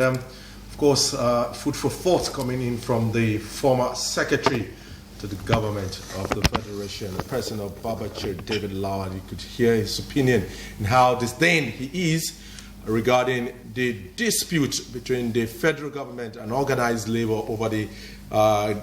And of course, food for thought coming in from the former secretary to the government of the Federation, the president of Babachir, David Lawal. You could hear his opinion and how disdained he is regarding the dispute between the federal government and organized labor over the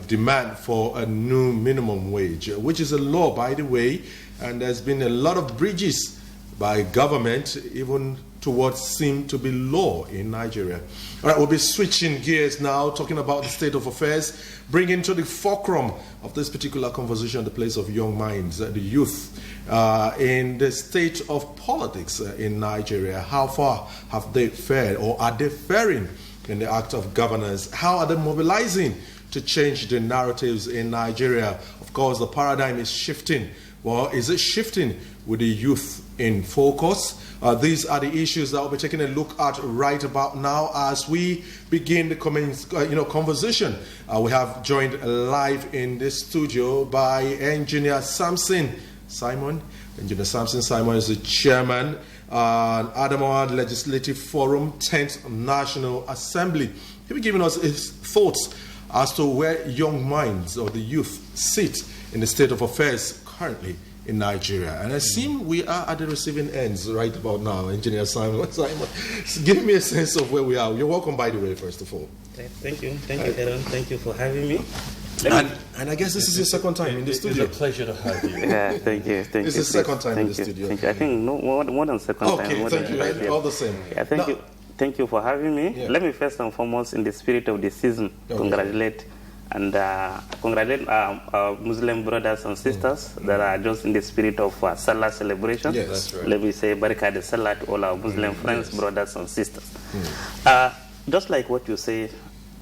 demand for a new minimum wage, which is a law, by the way, and there's been a lot of bridges by government, even towards seem to be law in Nigeria. All right, we'll be switching gears now, talking about the state of affairs, bringing to the fulcrum of this particular conversation the place of young minds, the youth, in the state of politics in Nigeria. How far have they fared, or are they faring in the act of governance? How are they mobilizing to change the narratives in Nigeria? Of course, the paradigm is shifting. Well, is it shifting with the youth in focus? These are the issues that we'll be taking a look at right about now as we begin the conversation. We have joined live in the studio by Engineer Samson Simon. Engineer Samson Simon is the chairman Adamawa Legislative Forum 10th National Assembly. He'll be giving us his thoughts as to where young minds or the youth sit in the state of affairs currently in Nigeria. And I seem we are at the receiving ends right about now, Engineer Simon. Give me a sense of where we are. You're welcome, by the way, first of all. Thank you, Aaron. Thank you for having me. And I guess this is your second time in the studio. It's a pleasure to have you. Yeah, thank you. This is the second time in the studio. Thank you. I think more than second time. Okay, thank you. All the same. Yeah, thank you. Thank you for having me. Yeah. Let me first and foremost, in the spirit of the season, congratulate our Muslim brothers and sisters that are just in the spirit of Salah celebration. Yes, that's right. Let me say Barakah de Salah to all our Muslim friends, brothers and sisters. Just like what you say,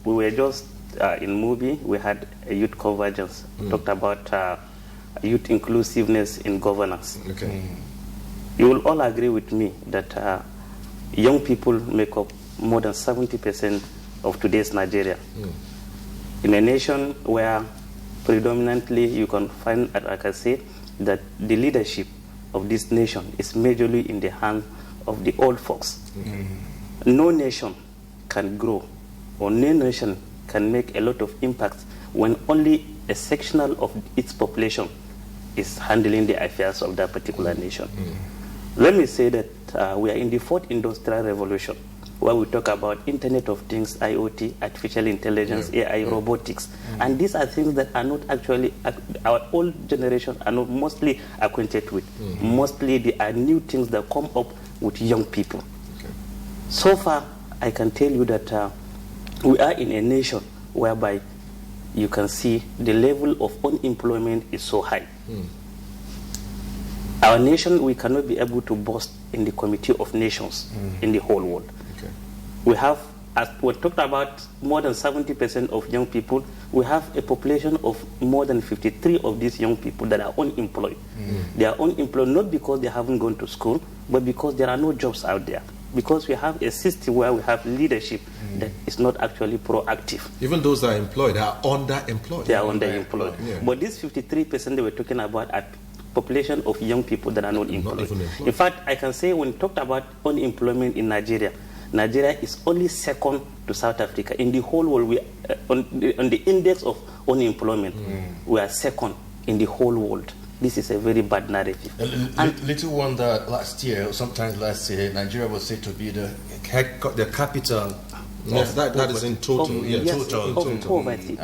we were just in movie, we had a youth convergence, talked about youth inclusiveness in governance. Okay. You will all agree with me that young people make up more than 70% of today's Nigeria. In a nation where predominantly you can find, like I say, that the leadership of this nation is majorly in the hands of the old folks. No nation can grow, or no nation can make a lot of impact when only a sectional of its population is handling the affairs of that particular nation. Let me say that we are in the fourth industrial revolution, where we talk about Internet of Things, IoT, artificial intelligence, AI, robotics. And these are things that are not actually, our old generation are not mostly acquainted with. Mostly they are new things that come up with young people. Okay. So far, I can tell you that we are in a nation whereby you can see the level of unemployment is so high. Our nation, we cannot be able to boast in the Committee of Nations in the whole world. Okay. We have, as we talked about, more than 70% of young people. We have a population of more than 53 of these young people that are unemployed. They are unemployed not because they haven't gone to school, but because there are no jobs out there. Because we have a system where we have leadership that is not actually proactive. Even those that are employed, they are underemployed. They are underemployed. Yeah. But these 53% they were talking about are population of young people that are not employed. In fact, I can say when talked about unemployment in Nigeria, Nigeria is only second to South Africa. In the whole world, we, on the index of unemployment, we are second in the whole world. This is a very bad narrative. Little wonder last year, or sometimes last year, Nigeria was said to be the capital. Yes, that is in total. Of poverty.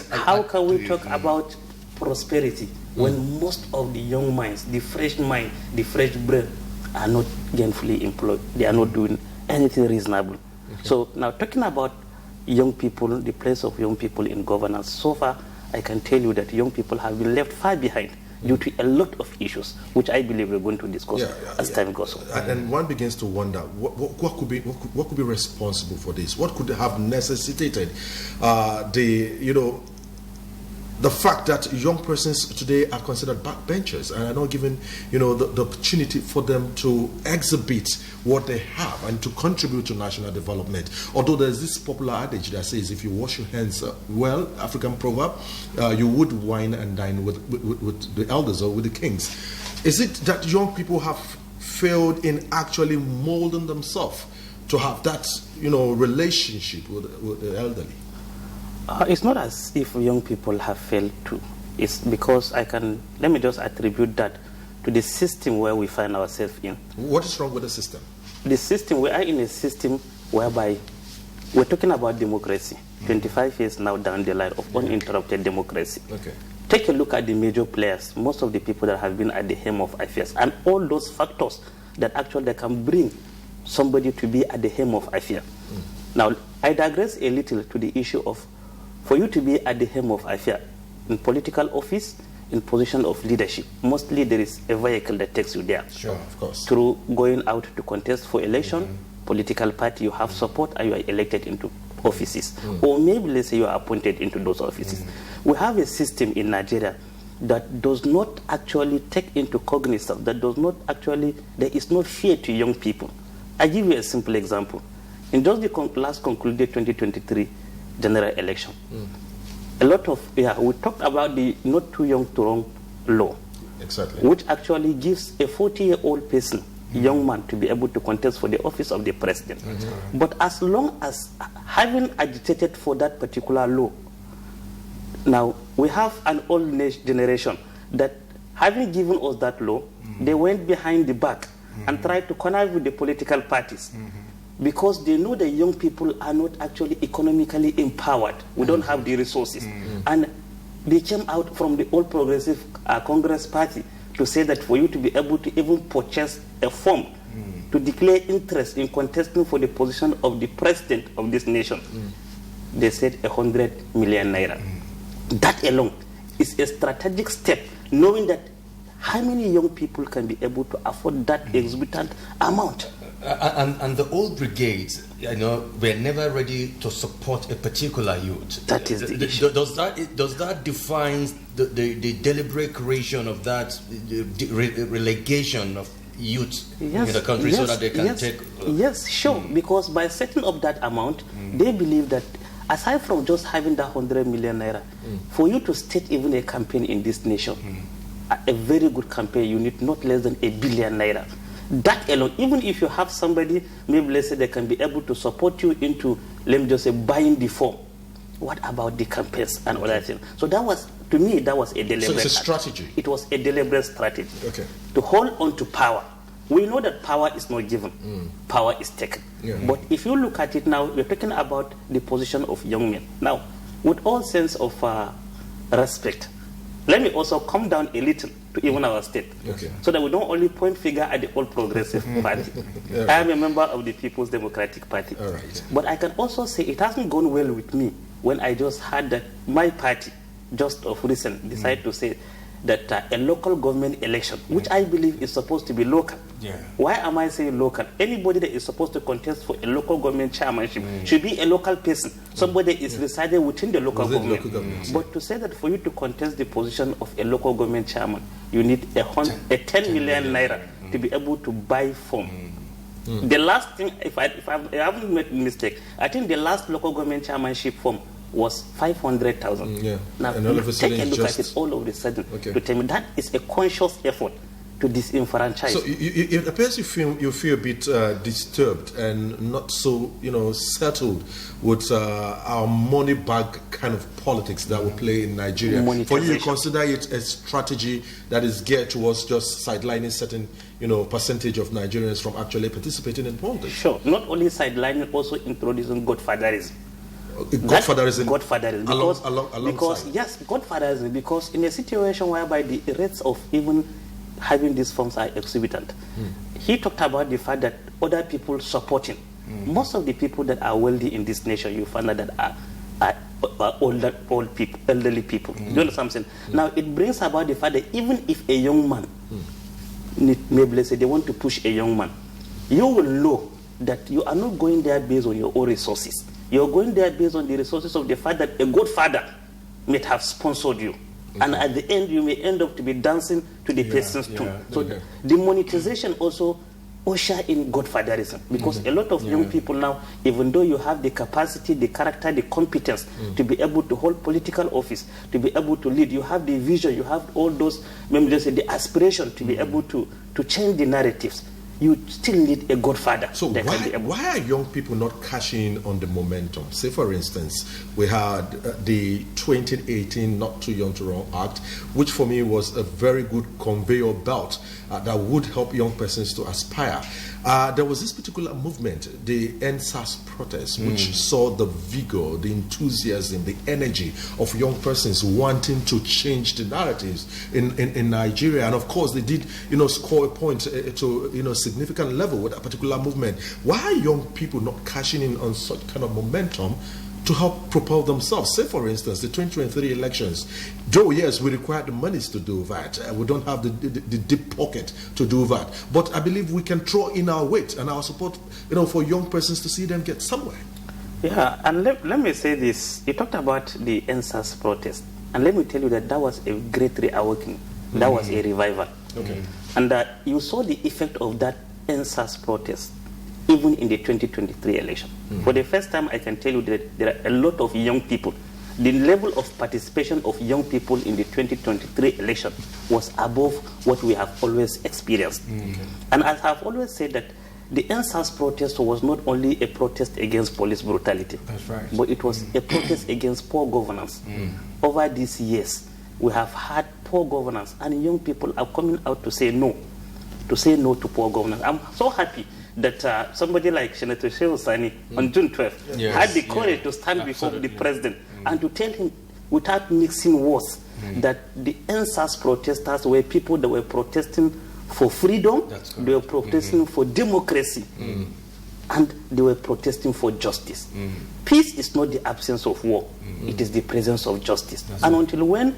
How can we talk about prosperity when most of the young minds, the fresh mind, the fresh brain are not gainfully employed? They are not doing anything reasonable. Okay. So now talking about young people, the place of young people in governance, so far I can tell you that young people have been left far behind due to a lot of issues, which I believe we're going to discuss as time goes on. And one begins to wonder what could be responsible for this? What could have necessitated the fact that young persons today are considered backbenchers and are not given, the opportunity for them to exhibit what they have and to contribute to national development. Although there's this popular adage that says, if you wash your hands well, African proverb, you would wine and dine with the elders or with the kings. Is it that young people have failed in actually molding themselves to have that, relationship with the elderly? It's not as if young people have failed to. It's because let me just attribute that to the system where we find ourselves in. What is wrong with the system? The system, we are in a system whereby we're talking about democracy. 25 years now down the line of uninterrupted democracy. Okay. Take a look at the major players, most of the people that have been at the helm of affairs, and all those factors that actually can bring somebody to be at the helm of affairs. Now, I digress a little to the issue of, for you to be at the helm of affairs, in political office, in position of leadership, mostly there is a vehicle that takes you there. Sure, of course. Through going out to contest for election, political party, you have support, and you are elected into offices. Or maybe, let's say, you are appointed into those offices. We have a system in Nigeria that does not actually take into cognizance, that does not actually, there is no fear to young people. I give you a simple example. In just the last concluded 2023 general election, a lot of, we talked about the not too young to run law. Exactly. Which actually gives a 40-year-old person, young man, to be able to contest for the office of the president. But as long as having agitated for that particular law, now we have an old generation that having given us that law, they went behind the back and tried to connive with the political parties. Because they know the young people are not actually economically empowered. We don't have the resources. And they came out from the old progressive Congress party to say that for you to be able to even purchase a form to declare interest in contesting for the position of the president of this nation, they said 100 million naira. That alone is a strategic step, knowing that how many young people can be able to afford that exorbitant amount. And the old brigades, were never ready to support a particular youth. That is the issue. Does that define the deliberate creation of that relegation of youth in the country so that they can take? Yes, sure. Because by setting up that amount, they believe that aside from just having that 100 million naira, for you to state even a campaign in this nation, a very good campaign, you need not less than 1 billion naira. That alone, even if you have somebody, maybe let's say they can be able to support you into, let me just say, buying the form. What about the campaigns and all that thing? So that was, to me, that was a deliberate. So it's a strategy. It was a deliberate strategy. Okay. To hold on to power. We know that power is not given. Power is taken. Yeah. But if you look at it now, we're talking about the position of young men. Now, with all sense of respect, let me also come down a little to even our state. Okay. So that we don't only point finger at the old progressive party. Yeah. I am a member of the People's Democratic Party. All right. But I can also say it hasn't gone well with me when I just heard that my party, just of recent, decided to say that a local government election, which I believe is supposed to be local. Yeah. Why am I saying local? Anybody that is supposed to contest for a local government chairmanship should be a local person. Somebody that is residing within the local government. But to say that for you to contest the position of a local government chairman, you need a 10 million naira to be able to buy form. The last thing, if I haven't made a mistake, I think the last local government chairmanship form was 500,000. Yeah. Now, and all of a sudden take a look at it all of a sudden to tell me that is a conscious effort to disenfranchise. So it appears you feel a bit disturbed and not so settled with our money bag kind of politics that we play in Nigeria. For you, consider it a strategy that is geared towards just sidelining certain percentage of Nigerians from actually participating in politics. Sure, not only sidelining, also introducing godfatherism. Godfatherism. Because yes, godfatherism. Because in a situation whereby the rates of even having these forms are exorbitant, he talked about the fact that other people supporting. Most of the people that are wealthy in this nation, you find that are old people, elderly people. You understand what I'm saying? Now it brings about the fact that even if a young man, maybe let's say they want to push a young man, you will know that you are not going there based on your own resources. You're going there based on the resources of the fact that a godfather may have sponsored you. And at the end, you may end up to be dancing to the person's tune. So the monetization also usher in godfatherism. Because a lot of young people now, even though you have the capacity, the character, the competence to be able to hold political office, to be able to lead, you have the vision, you have all those, maybe just say the aspiration to be able to change the narratives. you still need a godfather. So why are young people not cashing in on the momentum? Say, for instance, we had the 2018 Not Too Young to Run Act, which for me was a very good conveyor belt that would help young persons to aspire. There was this particular movement, the NSAS protest, which saw the vigor, the enthusiasm, the energy of young persons wanting to change the narratives in Nigeria. And of course, they did, score a point to, significant level with that particular movement. Why are young people not cashing in on such kind of momentum to help propel themselves? Say, for instance, the 2023 elections. Though, yes, we require the monies to do that. We don't have the deep pocket to do that. But I believe we can throw in our weight and our support, for young persons to see them get somewhere. Yeah, and let me say this. You talked about the NSAS protest. And let me tell you that was a great reawakening. That was a revival. Okay. And you saw the effect of that NSAS protest even in the 2023 election. For the first time, I can tell you that there are a lot of young people. The level of participation of young people in the 2023 election was above what we have always experienced. And as I've always said that the NSAS protest was not only a protest against police brutality, that's right, but it was a protest against poor governance. Over these years, we have had poor governance, and young people are coming out to say no to poor governance. I'm so happy that somebody like Senator Shehu Sani on June 12th had the courage to stand before the president and to tell him without mixing words that the NSAS protesters were people that were protesting for freedom, they were protesting for democracy, and they were protesting for justice. Peace is not the absence of war, it is the presence of justice. And until when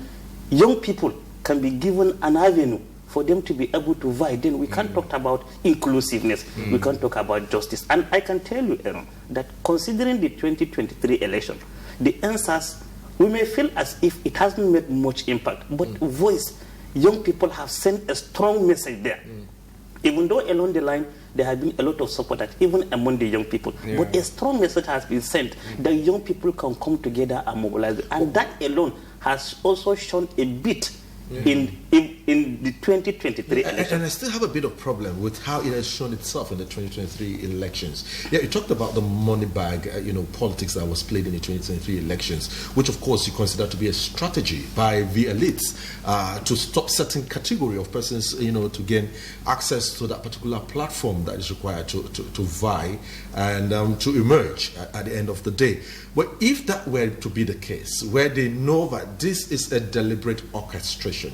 young people can be given an avenue for them to be able to vie, then we can't talk about inclusiveness, we can't talk about justice. And I can tell you, Aaron, that considering the 2023 election, the NSAS, we may feel as if it hasn't made much impact, but young people have sent a strong message there. Even though along the line, there have been a lot of support, even among the young people. But a strong message has been sent that young people can come together and mobilize. And that alone has also shown a bit in the 2023 election. And I still have a bit of problem with how it has shown itself in the 2023 elections. Yeah, you talked about the money bag, politics that was played in the 2023 elections, which of course you consider to be a strategy by the elites to stop certain category of persons, to gain access to that particular platform that is required to vie and to emerge at the end of the day. But if that were to be the case, where they know that this is a deliberate orchestration,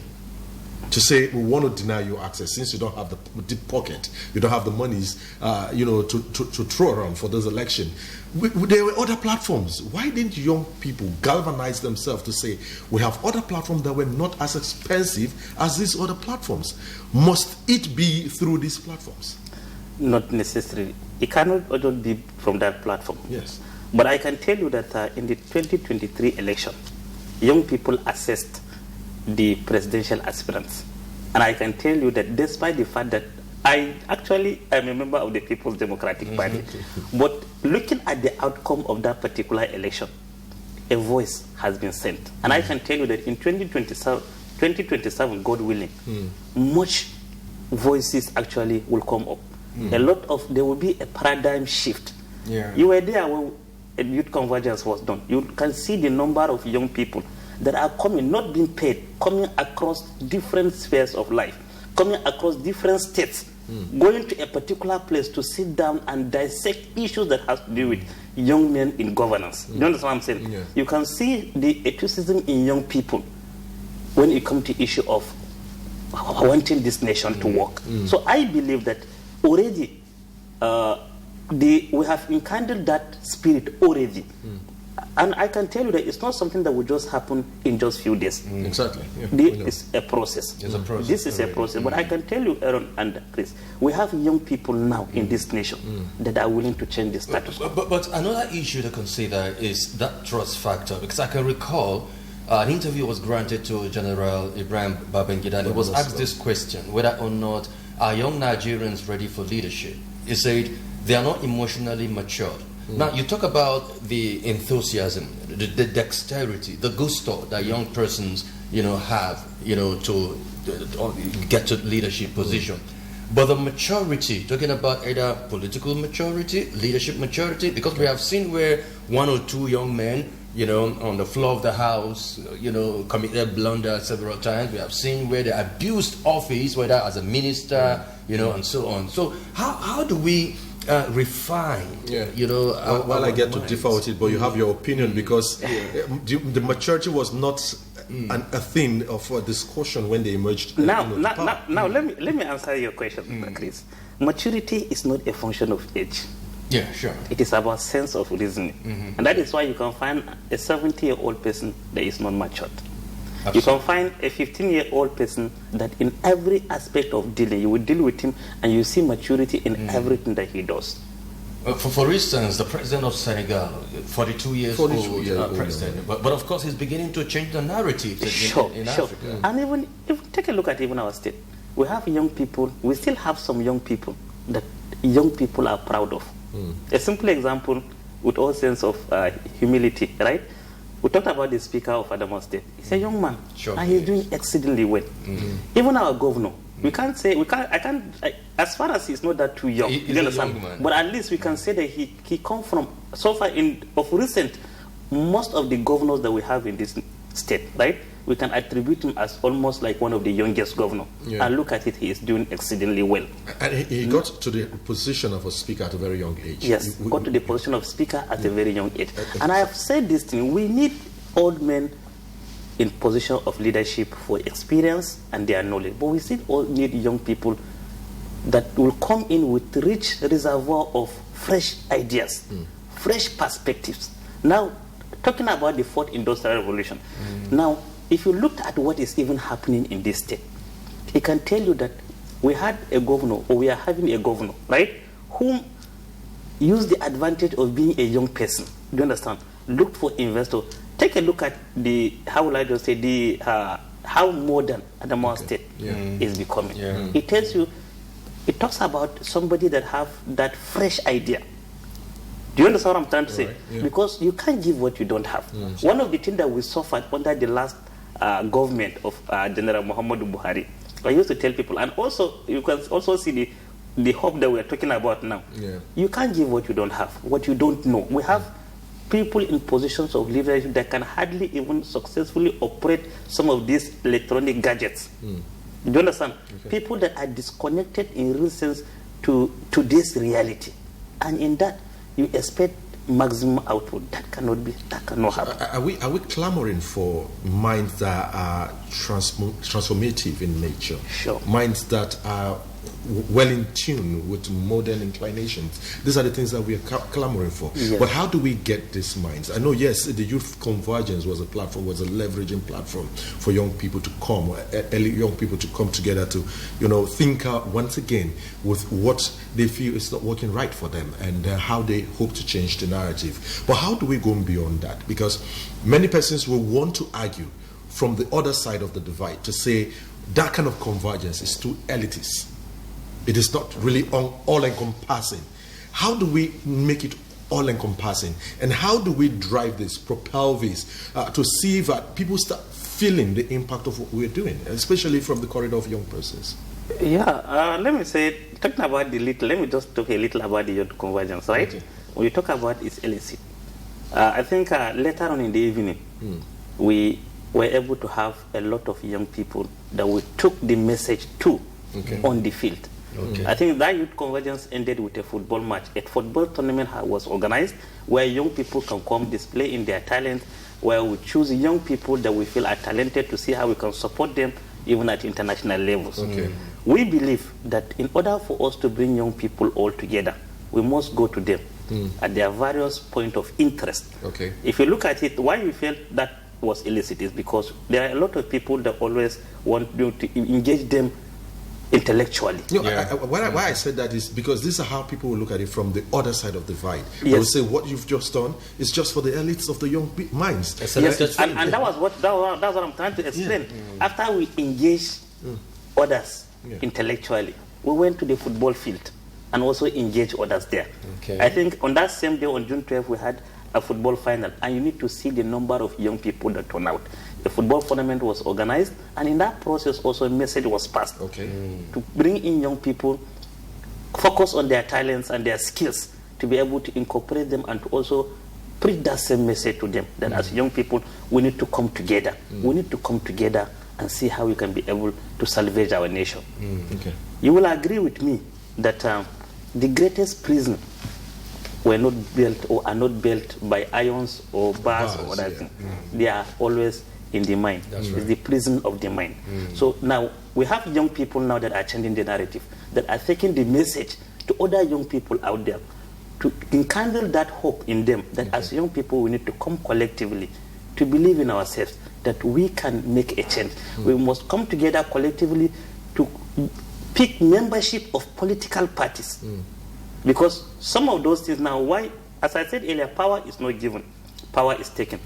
to say we want to deny you access since you don't have the deep pocket, you don't have the monies, to throw around for this election. There were other platforms. Why didn't young people galvanize themselves to say we have other platforms that were not as expensive as these other platforms? Must it be through these platforms? Not necessarily. It cannot all be from that platform. Yes. But I can tell you that in the 2023 election, young people assessed the presidential aspirants. And I can tell you that despite the fact that I am a member of the People's Democratic Party, but looking at the outcome of that particular election, a voice has been sent. And I can tell you that in 2027, God willing, much voices actually will come up. There will be a paradigm shift. You were there when youth convergence was done. You can see the number of young people that are coming, not being paid, coming across different spheres of life, coming across different states, going to a particular place to sit down and dissect issues that have to do with young men in governance. You understand what I'm saying? Yeah. You can see the ethicism in young people when it comes to issue of wanting this nation to work. So I believe that already we have enkindled that spirit already. And I can tell you that it's not something that will just happen in just few days. Exactly. Yeah, this is a process. It's a process. This is a process. But I can tell you, Aaron and Chris, we have young people now in this nation that are willing to change the status quo. But another issue to consider is that trust factor. Because I can recall an interview was granted to General Ibrahim Babangida, and he was asked this question, whether or not are young Nigerians ready for leadership. He said they are not emotionally matured. Now, you talk about the enthusiasm, the dexterity, the gusto that young persons, have, to get to leadership position. But the maturity, talking about either political maturity, leadership maturity, because we have seen where one or two young men, on the floor of the House, committed blunder several times. We have seen where they abused office, whether as a minister, and so on. So how do we refine, I get to differ with it, but you have your opinion, because the maturity was not a thing of discussion when they emerged. Now, let me answer your question, Chris. Maturity is not a function of age. Yeah, sure. It is about sense of reasoning. And that is why you can find a 70-year-old person that is not matured. Absolutely. You can find a 15-year-old person that in every aspect of dealing, you will deal with him and you see maturity in everything that he does. For instance, the president of Senegal, 42 years old president, but of course he's beginning to change the narrative in Africa. And even if take a look at even our state, we have young people, we still have some young people that young people are proud of. A simple example, with all sense of humility, right? We talked about the Speaker of Adamawa State. He's a young man, and he's doing exceedingly well. Even our governor, as far as he's not that too young, you understand? But at least we can say that he come from, so far of recent, most of the governors that we have in this state, right? We can attribute him as almost like one of the youngest governors. And look at it, he is doing exceedingly well. And he got to the position of a speaker at a very young age. Yes, got to the position of speaker at a very young age. And I have said this thing, we need old men in position of leadership for experience and their knowledge. But we still all need young people that will come in with rich reservoir of fresh ideas, fresh perspectives. Now, talking about the fourth industrial revolution. Now, if you looked at what is even happening in this state, it can tell you that we had a governor, or we are having a governor, right, whom used the advantage of being a young person. Do you understand? Looked for investors. Take a look at how modern Adamawa State is becoming. It tells you, it talks about somebody that have that fresh idea. Do you understand what I'm trying to say? Because you can't give what you don't have. One of the things that we suffered under the last government of General Muhammadu Buhari, I used to tell people, and also you can also see the hope that we're talking about now. You can't give what you don't have, what you don't know. We have people in positions of leadership that can hardly even successfully operate some of these electronic gadgets. Do you understand? People that are disconnected in real sense to today's reality. And in that, you expect maximum output. That cannot happen. Are we clamoring for minds that are transformative in nature? Sure. Minds that are well in tune with modern inclinations. These are the things that we are clamoring for. Yes. But how do we get these minds? I know, yes, the Youth Convergence was a leveraging platform for young people to come, young people to come together to, think once again with what they feel is not working right for them and how they hope to change the narrative. But how do we go beyond that? Because many persons will want to argue from the other side of the divide to say that kind of convergence is too elitist. It is not really all-encompassing. How do we make it all-encompassing? And how do we drive this, propel this, to see that people start feeling the impact of what we're doing, especially from the corridor of young persons? Let me say, let me just talk a little about the youth convergence, right? Okay. When you talk about its illicit, I think later on in the evening, we were able to have a lot of young people that we took the message to on the field. I think that youth convergence ended with a football match. A football tournament was organized where young people can come display in their talent, where we choose young people that we feel are talented to see how we can support them even at international levels. We believe that in order for us to bring young people all together, we must go to them at their various points of interest. If you look at it, why we felt that was illicit is because there are a lot of people that always want you to engage them intellectually. Why I said that is because this is how people will look at it from the other side of the divide. Yes. They will say what you've just done is just for the elites of the young minds. Yes. And that was what I'm trying to explain. After we engage others intellectually, we went to the football field and also engage others there. I think on that same day, on June 12th, we had a football final, and you need to see the number of young people that turn out. a football tournament was organized, and in that process also a message was passed to bring in young people, focus on their talents and their skills, to be able to incorporate them and to also preach that same message to them, that as young people we need to come together. We need to come together and see how we can be able to salvage our nation. You will agree with me that the greatest prison were not built or are not built by irons or bars or other things. They are always in the mind. It's the prison of the mind. So now we have young people now that are changing the narrative, that are taking the message to other young people out there, to enkindle that hope in them, that as young people we need to come collectively to believe in ourselves, that we can make a change. We must come together collectively to pick membership of political parties. Because some of those things now, why, as I said earlier, power is not given, power is taken.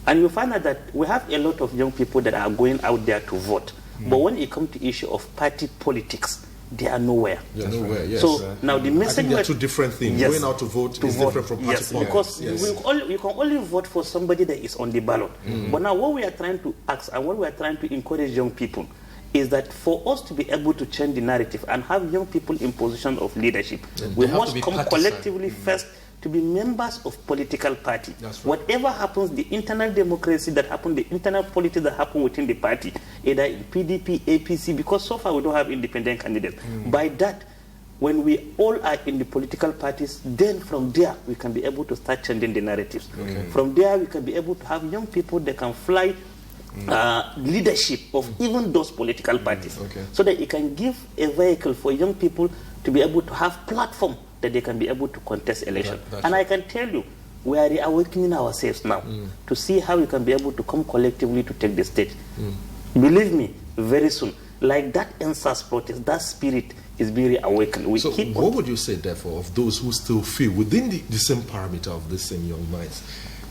And you find out that we have a lot of young people that are going out there to vote. But when it comes to issue of party politics, they are nowhere. Yes. So now the message... I think there are two different things. Yes, going out to vote is different from party politics. Because you can only vote for somebody that is on the ballot. But now what we are trying to ask and what we are trying to encourage young people is that for us to be able to change the narrative and have young people in position of leadership, we must come collectively first to be members of political party. Whatever happens, the internal democracy that happens, the internal politics that happen within the party, either in PDP, APC, because so far we don't have independent candidates. By that, when we all are in the political parties, then from there we can be able to start changing the narratives. From there we can be able to have young people that can fly leadership of even those political parties, so that it can give a vehicle for young people to be able to have platform that they can be able to contest election. And I can tell you, we are reawakening ourselves now to see how we can be able to come collectively to take the stage. Believe me, very soon, like that NSAS protest, that spirit is being reawakened. What would you say, therefore, of those who still feel within the same parameter of the same young minds,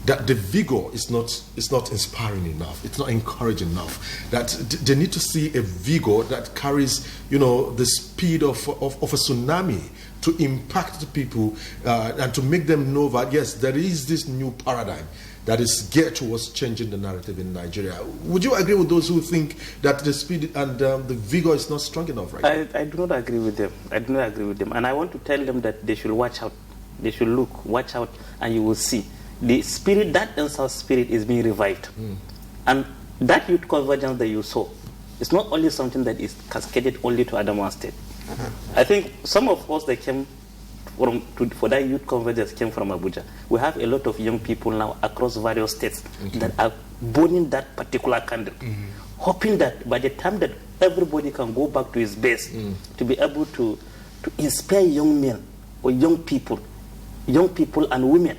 that the vigor is not inspiring enough, it's not encouraging enough, that they need to see a vigor that carries, the speed of a tsunami to impact the people and to make them know that, yes, there is this new paradigm that is geared towards changing the narrative in Nigeria. Would you agree with those who think that the speed and the vigor is not strong enough right now? I do not agree with them. I do not agree with them. And I want to tell them that they should watch out. They should watch out, and you will see. The spirit, that NSAS spirit is being revived. And that youth convergence that you saw, it's not only something that is cascaded only to Adamawa State. I think some of us that came for that youth convergence came from Abuja. We have a lot of young people now across various states that are burning that particular candle, hoping that by the time that everybody can go back to his base, to be able to inspire young men or young people and women,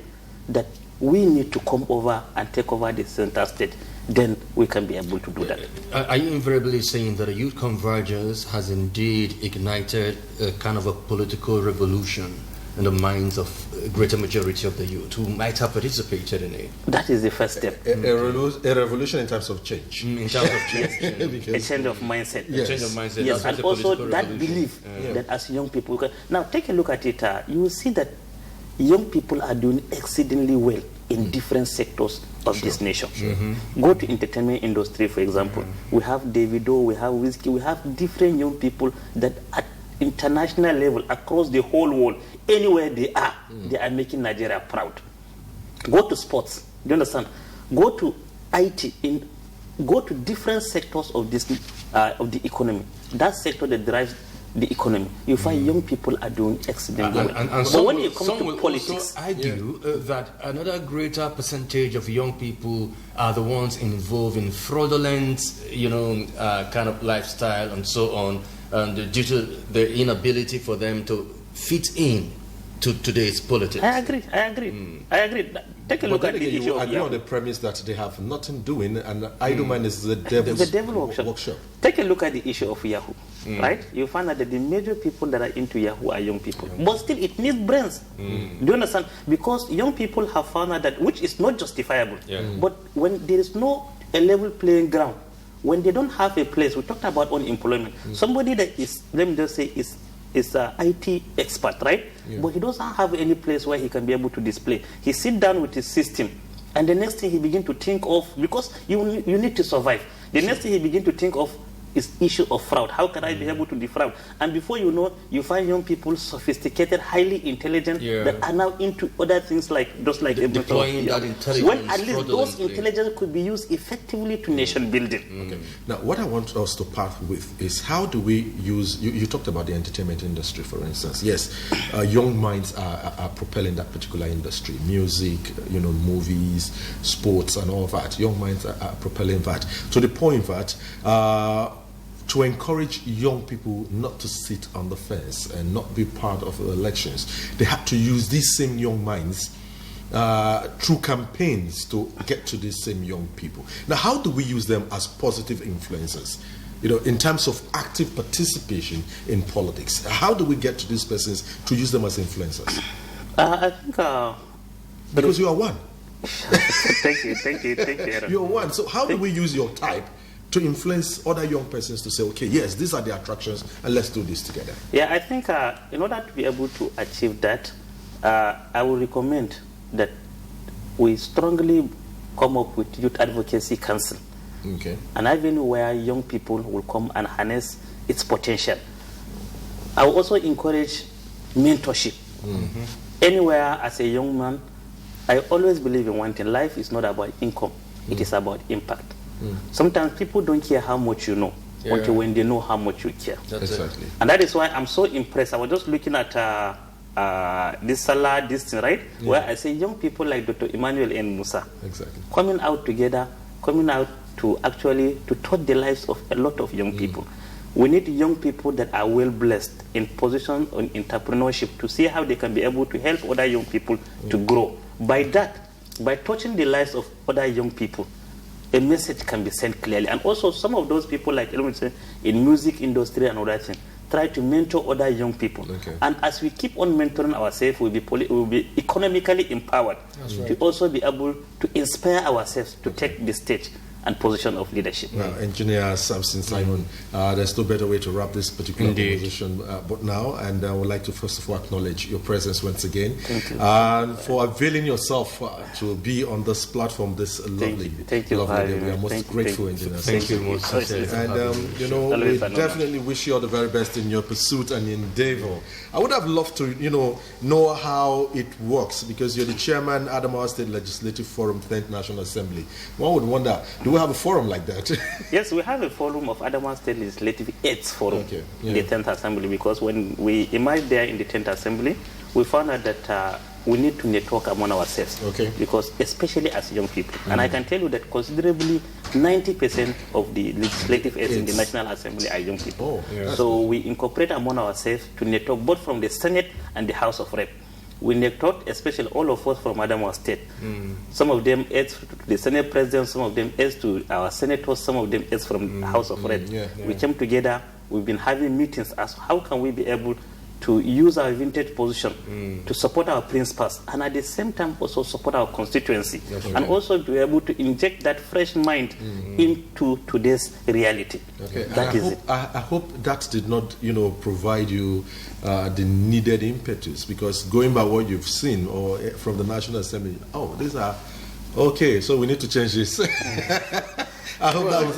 that we need to come over and take over the center state. Then we can be able to do that. Are you invariably saying that a youth convergence has indeed ignited a kind of a political revolution in the minds of a greater majority of the youth who might have participated in it? That is the first step. A revolution in terms of change. In terms of change. A change of mindset. Yes. A change of mindset. Yes, and also that belief that as young people... Now, take a look at it. You will see that young people are doing exceedingly well in different sectors of this nation. Go to entertainment industry, for example. We have Davido, we have Whiskey, we have different young people that at international level, across the whole world, anywhere they are making Nigeria proud. Go to sports, do you understand? Go to IT, go to different sectors of this of the economy. That sector that drives the economy, you find young people are doing excellently well. But when you come to politics, argue that another greater percentage of young people are the ones involved in fraudulent, kind of lifestyle and so on, and due to the inability for them to fit in to today's politics. I agree. Take a look at the issue of on the premise that they have nothing doing, and idle mind is the devil's workshop. Take a look at the issue of Yahoo, right? You find out that the major people that are into Yahoo are young people, but still it needs brains. Do you understand? Because young people have found out that, which is not justifiable, but when there is no a level playing ground, when they don't have a place, we talked about unemployment. Somebody that is, let me just say, is an IT expert, right? But he doesn't have any place where he can be able to display. He sit down with his system And the next thing he begin to think of, because you need to survive, the next thing he begin to think of is issue of fraud. How can I be able to defraud? And before you know, you find young people, sophisticated, highly intelligent, that are now into other things like just like deploying that intelligence. When at least those intelligence could be used effectively to nation building. Okay. Now, what I want us to part with is how do we use? You talked about the entertainment industry, for instance. Yes, young minds are propelling that particular industry, music, movies, sports, and all that. Young minds are propelling that to the point that. To encourage young people not to sit on the fence and not be part of the elections, they have to use these same young minds through campaigns to get to these same young people. Now, how do we use them as positive influencers? In terms of active participation in politics, how do we get to these persons to use them as influencers? I think because you are one. Thank you. You're one. So how do we use your type to influence other young persons to say, okay, yes, these are the attractions, and let's do this together? Yeah, I think in order to be able to achieve that, I would recommend that we strongly come up with Youth Advocacy Council. Okay. An avenue where young people will come and harness its potential. I will also encourage mentorship. Mm-hmm. Anywhere as a young man, I always believe in one thing. Life is not about income. It is about impact. Sometimes people don't care how much you know until when they know how much you care. Exactly. And that is why I'm so impressed. I was just looking at this thing, right? Yeah. Where I say young people like Dr. Emmanuel and Musa coming out together, coming out to actually to touch the lives of a lot of young people. We need young people that are well blessed in position on entrepreneurship to see how they can be able to help other young people to grow. By that, by touching the lives of other young people, a message can be sent clearly. And also some of those people, like in music industry and all that thing, try to mentor other young people. Okay. And as we keep on mentoring ourselves, we'll be economically empowered to also be able to inspire ourselves to take the stage and position of leadership. Now, Engineer Samson Simon, there's no better way to wrap this particular conversation but now, and I would like to first of all acknowledge your presence once again. Thank you. And for availing yourself to be on this platform this lovely day. We are most grateful, Engineer. Thank you. And we definitely wish you all the very best in your pursuit and endeavor. I would have loved to, know how it works, because you're the chairman, Adamawa State Legislative Forum, 10th National Assembly. One would wonder, do we have a forum like that? Yes, we have a forum of Adamawa State Legislative 8th Forum in the 10th Assembly, because when we emerged there in the 10th Assembly, we found out that we need to network among ourselves. Because especially as young people. And I can tell you that considerably 90% of the legislative aides in the National Assembly are young people. So we incorporate among ourselves to network both from the Senate and the House of Rep. We network, especially all of us from Adamawa State. Some of them aides to the Senate President, some of them aides to our senators, some of them aides from the House of Rep. We came together, we've been having meetings as how can we be able to use our vintage position to support our principals, and at the same time also support our constituency, and also be able to inject that fresh mind into today's reality. I hope that did not, provide you the needed impetus, because going by what you've seen or from the National Assembly, these are okay, so we need to change this. I hope that was